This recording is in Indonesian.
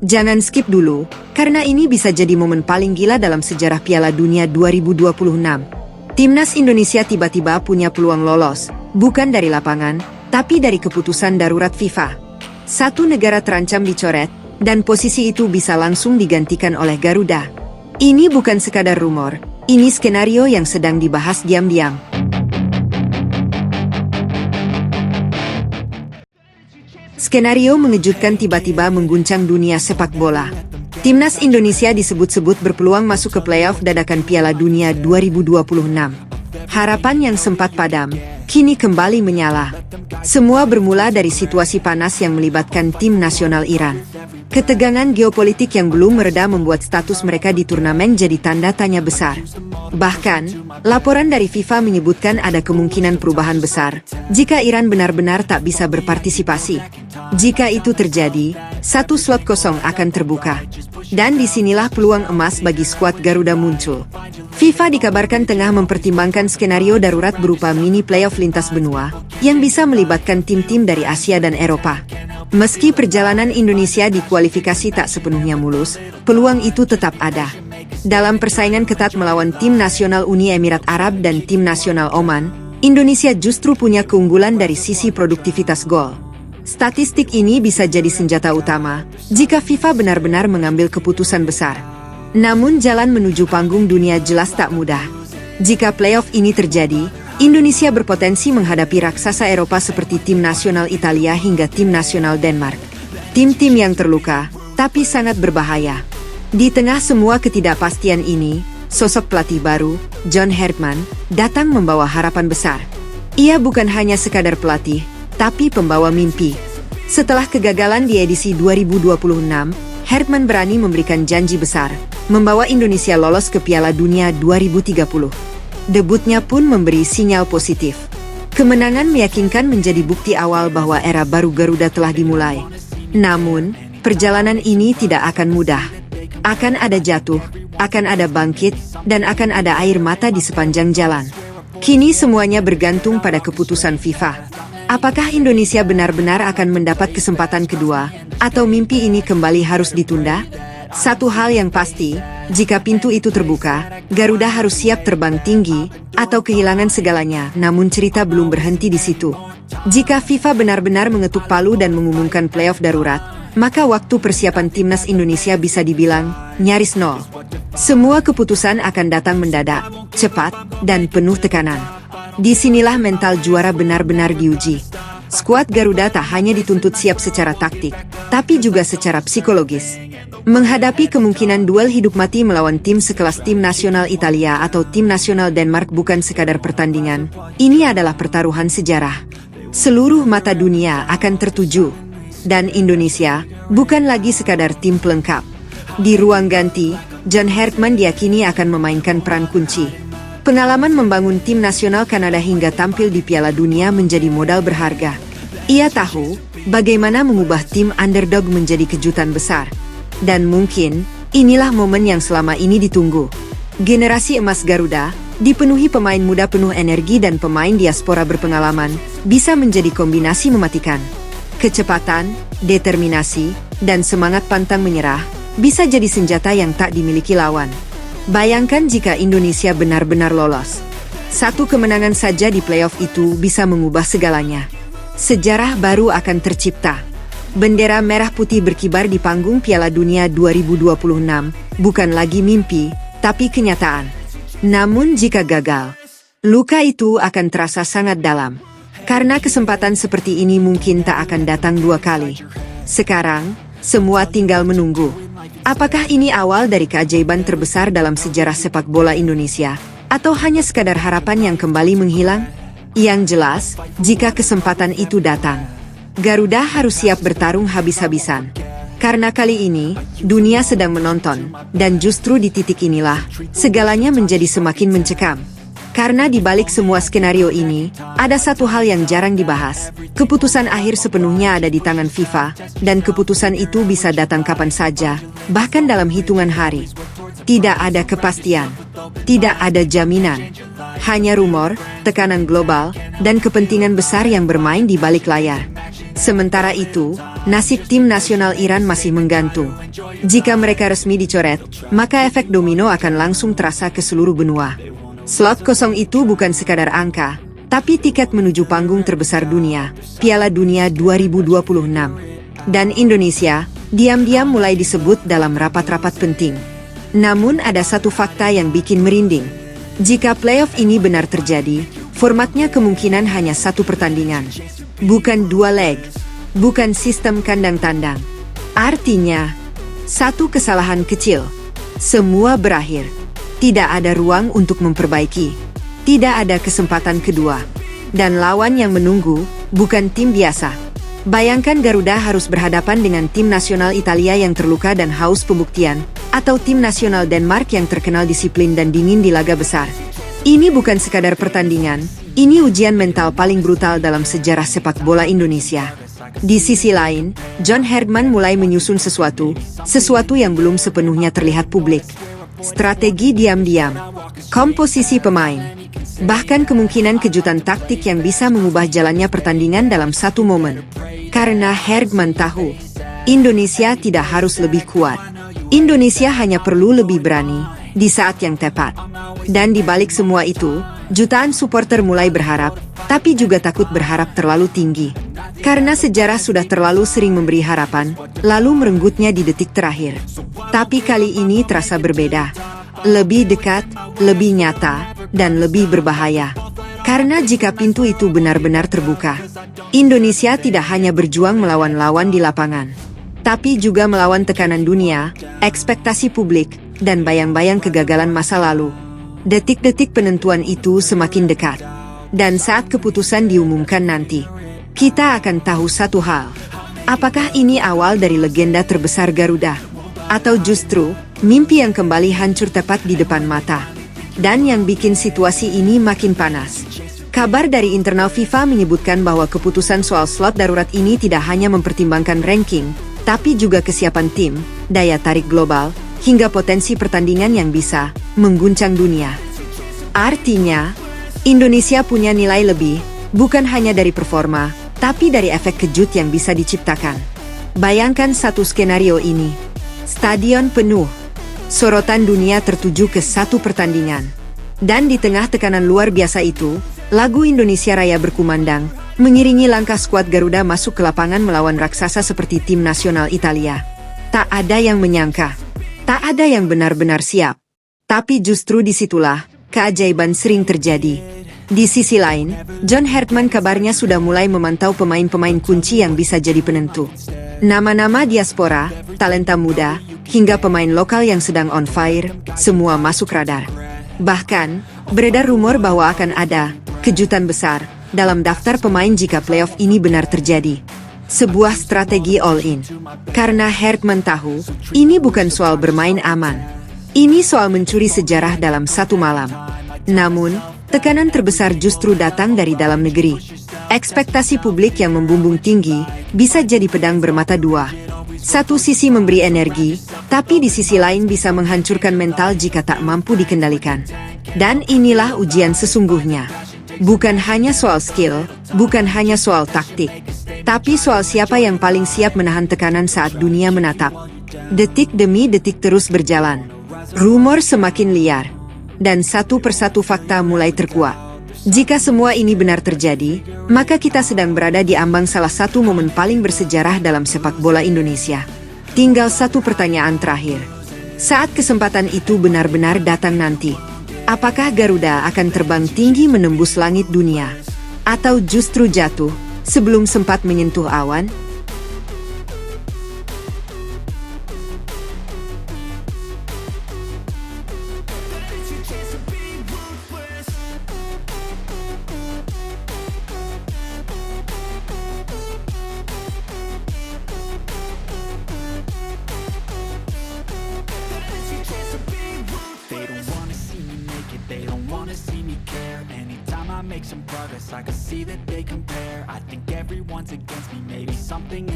Jangan skip dulu, karena ini bisa jadi momen paling gila dalam sejarah Piala Dunia 2026. Timnas Indonesia tiba-tiba punya peluang lolos, bukan dari lapangan, tapi dari keputusan darurat FIFA. Satu negara terancam dicoret, dan posisi itu bisa langsung digantikan oleh Garuda. Ini bukan sekadar rumor, ini skenario yang sedang dibahas diam-diam. Skenario mengejutkan tiba-tiba mengguncang dunia sepak bola. Timnas Indonesia disebut-sebut berpeluang masuk ke playoff dadakan Piala Dunia 2026. Harapan yang sempat padam, kini kembali menyala. Semua bermula dari situasi panas yang melibatkan tim nasional Iran. Ketegangan geopolitik yang belum mereda membuat status mereka di turnamen jadi tanda tanya besar. Bahkan, laporan dari FIFA menyebutkan ada kemungkinan perubahan besar jika Iran benar-benar tak bisa berpartisipasi. Jika itu terjadi, satu slot kosong akan terbuka. Dan disinilah peluang emas bagi skuad Garuda muncul. FIFA dikabarkan tengah mempertimbangkan skenario darurat berupa mini playoff lintas benua yang bisa melibatkan tim-tim dari Asia dan Eropa. Meski perjalanan Indonesia di kualifikasi tak sepenuhnya mulus, peluang itu tetap ada. Dalam persaingan ketat melawan tim nasional Uni Emirat Arab dan tim nasional Oman, Indonesia justru punya keunggulan dari sisi produktivitas gol. Statistik ini bisa jadi senjata utama jika FIFA benar-benar mengambil keputusan besar. Namun jalan menuju panggung dunia jelas tak mudah. Jika playoff ini terjadi, Indonesia berpotensi menghadapi raksasa Eropa seperti tim nasional Italia hingga tim nasional Denmark. Tim-tim yang terluka, tapi sangat berbahaya. Di tengah semua ketidakpastian ini, sosok pelatih baru, John Herdman, datang membawa harapan besar. Ia bukan hanya sekadar pelatih, tapi pembawa mimpi. Setelah kegagalan di edisi 2026, Herdman berani memberikan janji besar, membawa Indonesia lolos ke Piala Dunia 2030. Debutnya pun memberi sinyal positif. Kemenangan meyakinkan menjadi bukti awal bahwa era baru Garuda telah dimulai. Namun, perjalanan ini tidak akan mudah. Akan ada jatuh, akan ada bangkit, dan akan ada air mata di sepanjang jalan. Kini semuanya bergantung pada keputusan FIFA. Apakah Indonesia benar-benar akan mendapat kesempatan kedua, atau mimpi ini kembali harus ditunda? Satu hal yang pasti, jika pintu itu terbuka, Garuda harus siap terbang tinggi, atau kehilangan segalanya, namun cerita belum berhenti di situ. Jika FIFA benar-benar mengetuk palu dan mengumumkan playoff darurat, maka waktu persiapan timnas Indonesia bisa dibilang nyaris nol. Semua keputusan akan datang mendadak, cepat, dan penuh tekanan. Disinilah mental juara benar-benar diuji. Skuad Garuda tak hanya dituntut siap secara taktik, tapi juga secara psikologis. Menghadapi kemungkinan duel hidup mati melawan tim sekelas tim nasional Italia atau tim nasional Denmark bukan sekadar pertandingan, ini adalah pertaruhan sejarah. Seluruh mata dunia akan tertuju. Dan Indonesia bukan lagi sekadar tim pelengkap. Di ruang ganti, John Herdman diyakini akan memainkan peran kunci. Pengalaman membangun tim nasional Kanada hingga tampil di Piala Dunia menjadi modal berharga. Ia tahu bagaimana mengubah tim underdog menjadi kejutan besar. Dan mungkin, inilah momen yang selama ini ditunggu. Generasi emas Garuda, dipenuhi pemain muda penuh energi dan pemain diaspora berpengalaman, bisa menjadi kombinasi mematikan. Kecepatan, determinasi, dan semangat pantang menyerah, bisa jadi senjata yang tak dimiliki lawan. Bayangkan jika Indonesia benar-benar lolos. Satu kemenangan saja di playoff itu bisa mengubah segalanya. Sejarah baru akan tercipta. Bendera merah putih berkibar di panggung Piala Dunia 2026, bukan lagi mimpi, tapi kenyataan. Namun jika gagal, luka itu akan terasa sangat dalam. Karena kesempatan seperti ini mungkin tak akan datang dua kali. Sekarang, semua tinggal menunggu. Apakah ini awal dari keajaiban terbesar dalam sejarah sepak bola Indonesia, atau hanya sekadar harapan yang kembali menghilang? Yang jelas, jika kesempatan itu datang, Garuda harus siap bertarung habis-habisan. Karena kali ini, dunia sedang menonton, dan justru di titik inilah, segalanya menjadi semakin mencekam. Karena di balik semua skenario ini, ada satu hal yang jarang dibahas. Keputusan akhir sepenuhnya ada di tangan FIFA, dan keputusan itu bisa datang kapan saja, bahkan dalam hitungan hari. Tidak ada kepastian, tidak ada jaminan. Hanya rumor, tekanan global, dan kepentingan besar yang bermain di balik layar. Sementara itu, nasib tim nasional Iran masih menggantung. Jika mereka resmi dicoret, maka efek domino akan langsung terasa ke seluruh benua. Slot kosong itu bukan sekadar angka, tapi tiket menuju panggung terbesar dunia, Piala Dunia 2026. Dan Indonesia, diam-diam mulai disebut dalam rapat-rapat penting. Namun ada satu fakta yang bikin merinding. Jika playoff ini benar terjadi, formatnya kemungkinan hanya satu pertandingan. Bukan dua leg, bukan sistem kandang tandang. Artinya, satu kesalahan kecil, semua berakhir. Tidak ada ruang untuk memperbaiki. Tidak ada kesempatan kedua. Dan lawan yang menunggu, bukan tim biasa. Bayangkan Garuda harus berhadapan dengan tim nasional Italia yang terluka dan haus pembuktian, atau tim nasional Denmark yang terkenal disiplin dan dingin di laga besar. Ini bukan sekadar pertandingan, ini ujian mental paling brutal dalam sejarah sepak bola Indonesia. Di sisi lain, John Herdman mulai menyusun sesuatu yang belum sepenuhnya terlihat publik. Strategi diam-diam, komposisi pemain, bahkan kemungkinan kejutan taktik yang bisa mengubah jalannya pertandingan dalam satu momen. Karena Herdman tahu, Indonesia tidak harus lebih kuat. Indonesia hanya perlu lebih berani di saat yang tepat. Dan di balik semua itu, jutaan supporter mulai berharap, tapi juga takut berharap terlalu tinggi. Karena sejarah sudah terlalu sering memberi harapan, lalu merenggutnya di detik terakhir. Tapi kali ini terasa berbeda. Lebih dekat, lebih nyata, dan lebih berbahaya. Karena jika pintu itu benar-benar terbuka, Indonesia tidak hanya berjuang melawan lawan di lapangan, tapi juga melawan tekanan dunia, ekspektasi publik, dan bayang-bayang kegagalan masa lalu. Detik-detik penentuan itu semakin dekat. Dan saat keputusan diumumkan nanti, kita akan tahu satu hal. Apakah ini awal dari legenda terbesar Garuda? Atau justru, mimpi yang kembali hancur tepat di depan mata? Dan yang bikin situasi ini makin panas. Kabar dari internal FIFA menyebutkan bahwa keputusan soal slot darurat ini tidak hanya mempertimbangkan ranking, tapi juga kesiapan tim, daya tarik global, hingga potensi pertandingan yang bisa mengguncang dunia. Artinya, Indonesia punya nilai lebih, bukan hanya dari performa, tapi dari efek kejut yang bisa diciptakan. Bayangkan satu skenario ini. Stadion penuh. Sorotan dunia tertuju ke satu pertandingan. Dan di tengah tekanan luar biasa itu, lagu Indonesia Raya berkumandang, mengiringi langkah skuad Garuda masuk ke lapangan melawan raksasa seperti tim nasional Italia. Tak ada yang menyangka. Tak ada yang benar-benar siap. Tapi justru disitulah, keajaiban sering terjadi. Di sisi lain, John Herdman kabarnya sudah mulai memantau pemain-pemain kunci yang bisa jadi penentu. Nama-nama diaspora, talenta muda, hingga pemain lokal yang sedang on fire, semua masuk radar. Bahkan, beredar rumor bahwa akan ada kejutan besar dalam daftar pemain jika playoff ini benar terjadi. Sebuah strategi all-in. Karena Herdman tahu, ini bukan soal bermain aman. Ini soal mencuri sejarah dalam satu malam. Namun, tekanan terbesar justru datang dari dalam negeri. Ekspektasi publik yang membumbung tinggi bisa jadi pedang bermata dua. Satu sisi memberi energi, tapi di sisi lain bisa menghancurkan mental jika tak mampu dikendalikan. Dan inilah ujian sesungguhnya. Bukan hanya soal skill, bukan hanya soal taktik, tapi soal siapa yang paling siap menahan tekanan saat dunia menatap. Detik demi detik terus berjalan. Rumor semakin liar. Dan satu persatu fakta mulai terkuak. Jika semua ini benar terjadi, maka kita sedang berada di ambang salah satu momen paling bersejarah dalam sepak bola Indonesia. Tinggal satu pertanyaan terakhir. Saat kesempatan itu benar-benar datang nanti, apakah Garuda akan terbang tinggi menembus langit dunia? Atau justru jatuh sebelum sempat menyentuh awan? They don't wanna see me care. Anytime I make some progress, I can see that they compare. I think everyone's against me, maybe something